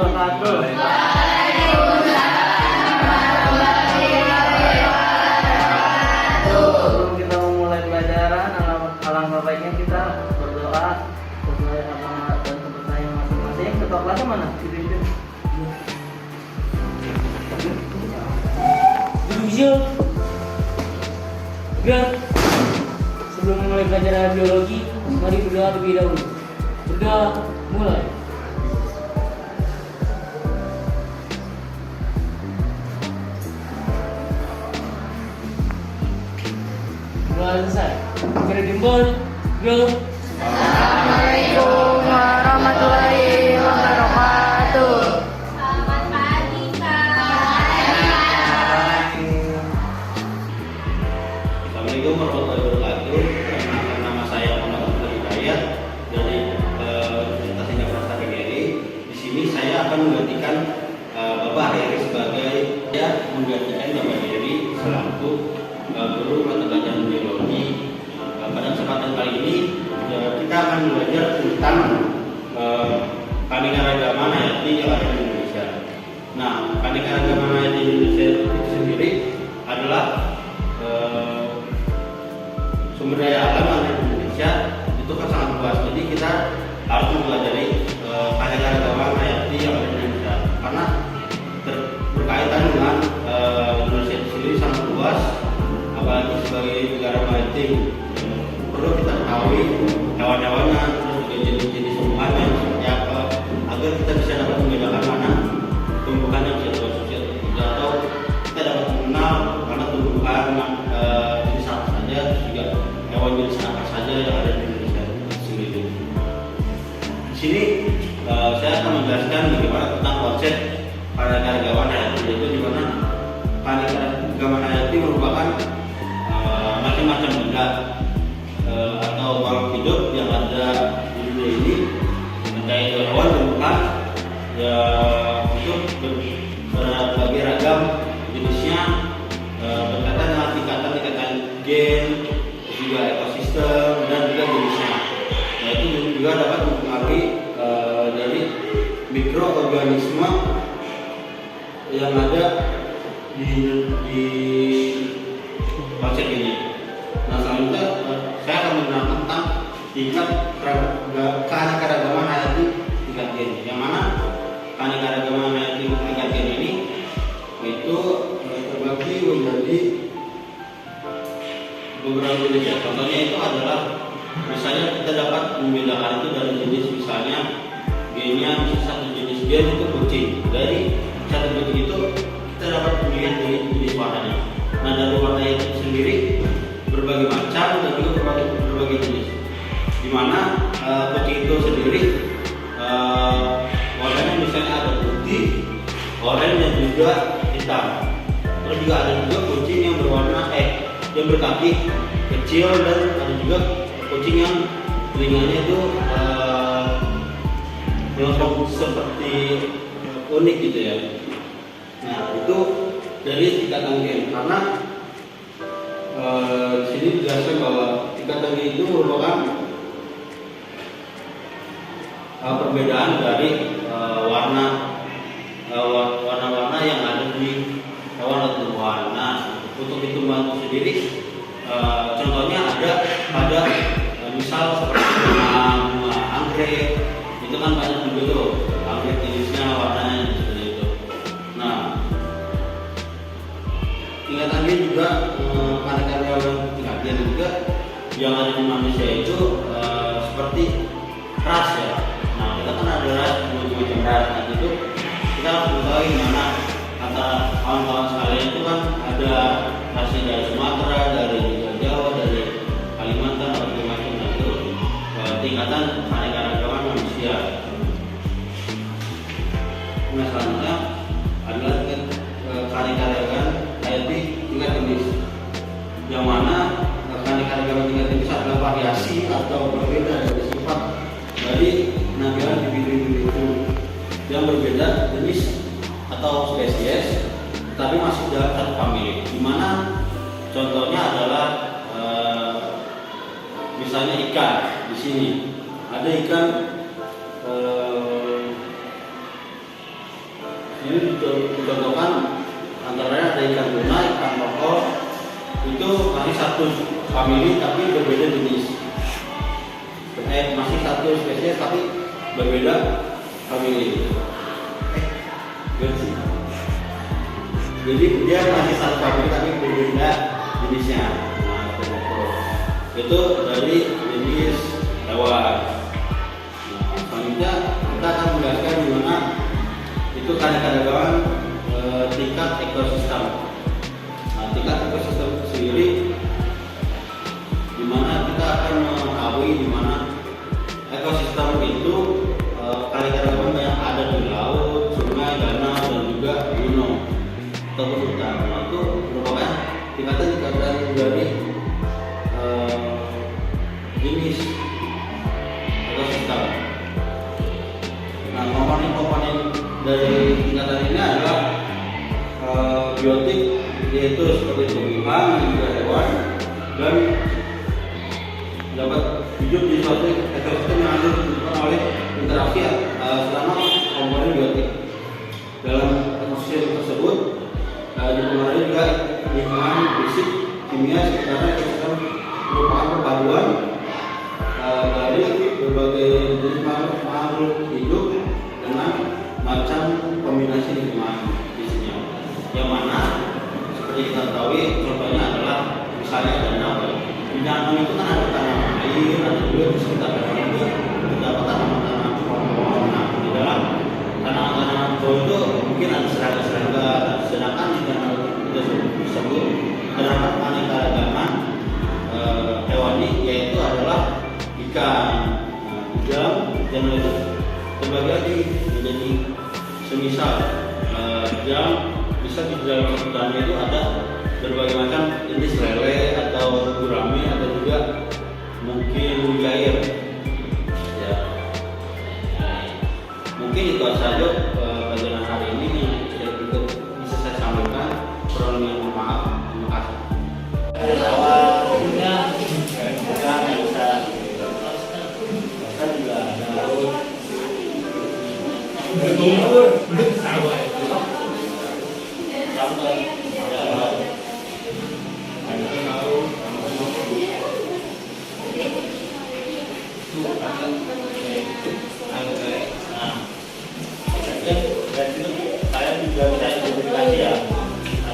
wabarakatuh. Sebelum kita memulai pelajaran, alangkah baiknya kita berdoa sesuai agama dan kepercayaan masing-masing. Ketua kelasnya mana? Biar sebelum memulai pelajaran biologi, mari berdoa terlebih dahulu. Berdoa, mulai. Doa selesai. Kira jempol, go. Assalamualaikum warahmatullahi wabarakatuh. Selamat pagi, Kak. Assalamualaikum warahmatullahi wabarakatuh. Nama saya Muhammad Abdul Hidayat dari Universitas Indonesia PGRI. Di sini saya akan menggantikan Bapak Heri sebagai menggantikan Bapak Heri selaku guru mata pelajaran biologi. Pada kesempatan kali ini kita akan belajar tentang keanekaragaman hayati yang ada di Indonesia. Nah, keanekaragaman hayati di Indonesia itu sendiri adalah sumber daya alam yang ada di Indonesia itu kan sangat luas. Jadi kita harus mempelajari keanekaragaman hayati yang ada di Indonesia karena berkaitan dengan Indonesia itu sendiri sangat luas, apalagi sebagai negara maritim. Perlu kita ketahui hewan-hewannya, terus juga jenis-jenis tumbuhannya seperti apa, agar kita bisa dapat membedakan mana tumbuhan yang bisa dikonsumsi atau kita dapat mengenal mana tumbuhan jenis apa saja, terus juga hewan jenis apa saja yang ada di Indonesia sendiri. Di sini saya akan menjelaskan bagaimana tentang konsep keanekaragaman hayati, yaitu di mana keanekaragaman hayati merupakan macam-macam benda atau makhluk hidup yang ada di dunia ini, entah itu hewan, tumbuhan, ya untuk berbagai ragam jenisnya, berkaitan dengan tingkatan gen, juga ekosistem dan juga jenisnya. Nah, itu juga dapat mempengaruhi dari mikroorganisme yang ada di konsep ini. Nah, selanjutnya saya akan menerangkan tentang tingkat keanekaragaman hayati tingkat gen, yang mana keanekaragaman hayati tingkat gen ini itu terbagi menjadi beberapa jenis. Ya, contohnya itu adalah misalnya kita dapat membedakan itu dari jenis, misalnya gennya satu jenis gen itu kucing. Dari satu kucing itu kita dapat melihat dari jenis warnanya. Nah, dari warna itu sendiri berbagai macam dan juga berbagai jenis. Di mana kucing itu sendiri warnanya misalnya ada putih, oranye dan juga hitam. Terus juga ada juga kucing yang berwarna yang berkaki kecil, dan ada juga kucing yang telinganya itu melengkung seperti unik gitu ya. Nah, itu dari tingkatan gen, karena di sini dijelaskan bahwa tingkatan gen itu merupakan perbedaan dari warna-warna yang ada di hewan atau tumbuhan. Nah, untuk di tumbuhan itu sendiri, contohnya ada pada misal seperti bunga anggrek, itu kan banyak juga tuh anggrek jenisnya, warnanya seperti itu. Nah, tingkatan gen juga keanekaragaman tingkat gen juga yang ada di manusia itu seperti ras ya. Nah, kita kan ada ras, macam ras. Nah, itu kita harus mengetahui mana antara kawan-kawan sekalian itu kan ada rasnya dari Sumatera, dari Jawa, dari Kalimantan, macam-macam. Nah, itu tingkatan keanekaragaman manusia. Nah, selanjutnya adalah keanekaragaman hayati tingkat jenis, yang mana keanekaragaman tingkat jenis adalah variasi atau berbeda dari sifat dari penampilan individu yang berbeda jenis atau spesies, tapi masih dalam satu famili. Di mana contohnya adalah misalnya ikan. Di sini ada ikan itu masih satu famili tapi berbeda jenis. Masih satu spesies tapi berbeda famili. Jadi dia masih satu famili tapi berbeda jenisnya. Nah, itu dari jenis hewan. Nah, selanjutnya kita akan menjelaskan gimana itu keanekaragaman tingkat ekosistem. Nah, tingkat ekosistem sendiri dimana kita akan mengetahui dimana ekosistem itu keanekaragaman yang ada di laut, sungai, danau dan juga gunung ataupun hutan. Nah, itu merupakan tingkatan dari jenis ekosistem. Nah, komponen-komponen dari tingkatan ini adalah biotik, yaitu seperti tumbuhan dan juga hewan, dan dapat hidup di suatu ekosistem yang dibentuk oleh interaksi selama komponen biotik. Dalam ekosistem tersebut dipengaruhi juga lingkungan fisik, kimia sekitar ekosistem merupakan perpaduan dari berbagai jenis makhluk hidup dengan macam kombinasi lingkungan fisiknya. Yang mana seperti kita ketahui contohnya adalah misalnya danau. Di danau itu kan ada tanaman air, ada juga di sekitar danau itu terdapat tanaman-tanaman pohon. Nah, di dalam tanaman-tanaman pohon itu mungkin ada serangga-serangga, sedangkan di danau tersebut terdapat keanekaragaman hewani, yaitu adalah ikan. Di dalam danau itu terbagi lagi menjadi semisal yang bisa di dalam danau itu ada berbagai macam jenis lele atau gurame atau juga mungkin mujair. Ya, mungkin itu saja pelajaran hari ini yang bisa saya sampaikan. Kurang lebih mohon maaf. Terima kasih. Awalnya Kita bisa juga ada saya juga bisa identifikasi ya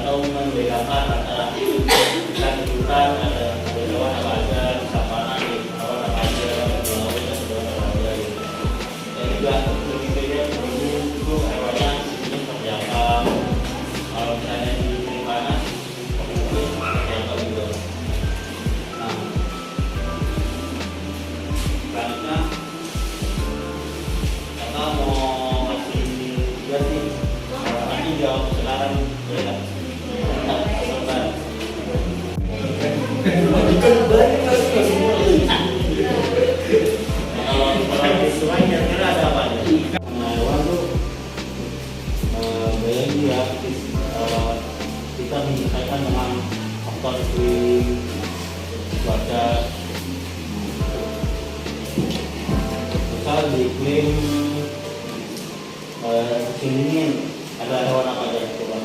atau membedakan antara ikan di hutan, ada hewan apa aja, di savana, di hewan apa aja, di laut dan hewan apa aja gitu. Dan juga lebih beda itu hewannya ini seperti apa. Kalau misalnya di panas itu seperti apa gitu. Nah, selanjutnya kita mau kasih juga sih nanti jawab sekarang boleh nggak? Sebentar. Kalau di sungai kira-kira ada apa aja? Hewan tuh bayangin ya, kita menyesuaikan dengan faktor iklim, cuaca. Misal di iklim musim dingin ada hewan apa aja? Coba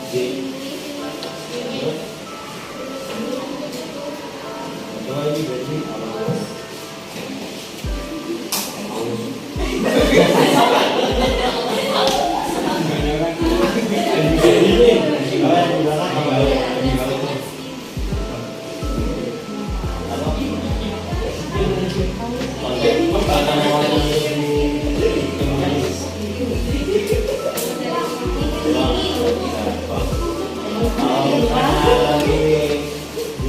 di coba ini berarti apa?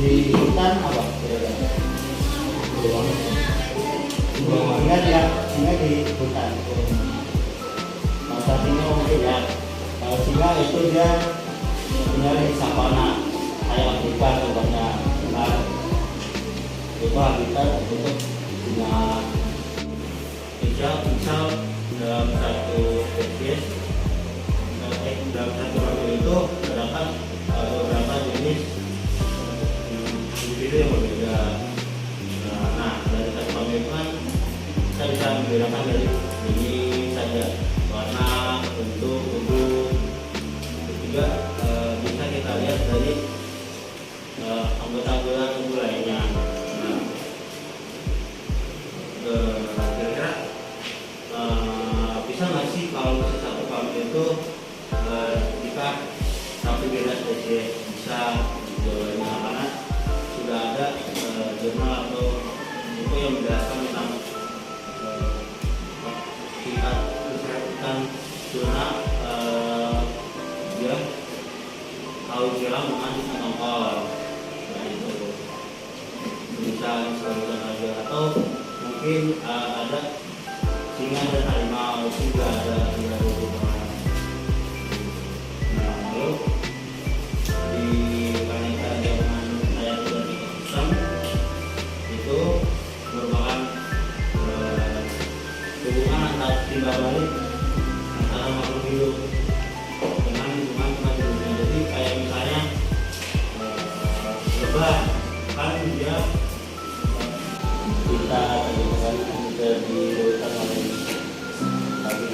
Di hutan apa? Singa di hutan. Masa singa mungkin ya. Kalau singa itu dia tinggal di savana, kayak Afrika contohnya. Nah, itu habitat untuk singa. Misal dalam satu spesies, dalam satu famili itu terdapat beberapa jenis individu yang berbeda. Nah, dari satu famili itu kan kita bisa membedakan dari ini saja warna, bentuk, tubuh. Juga bisa kita lihat dari kemudian tubuh lainnya. Nah, kira-kira bisa nggak sih kalau misalnya satu kampus itu kita satu beda spesies bisa gitu. Nah, karena sudah ada jurnal atau buku yang menjelaskan tentang tingkat keseratan tuna dia tahu silang bukan tongkol. Nah, itu bisa disebutkan aja atau mungkin ada singa dan harimau juga ada hubungan. Nah, lalu di planeta dengan hayati dan ekosistem itu merupakan hubungan antara timbal balik antara makhluk hidup dengan lingkungan tempat hidupnya. Jadi kayak misalnya lebah kan dia kita tadi kan kita di hutan oleh tadi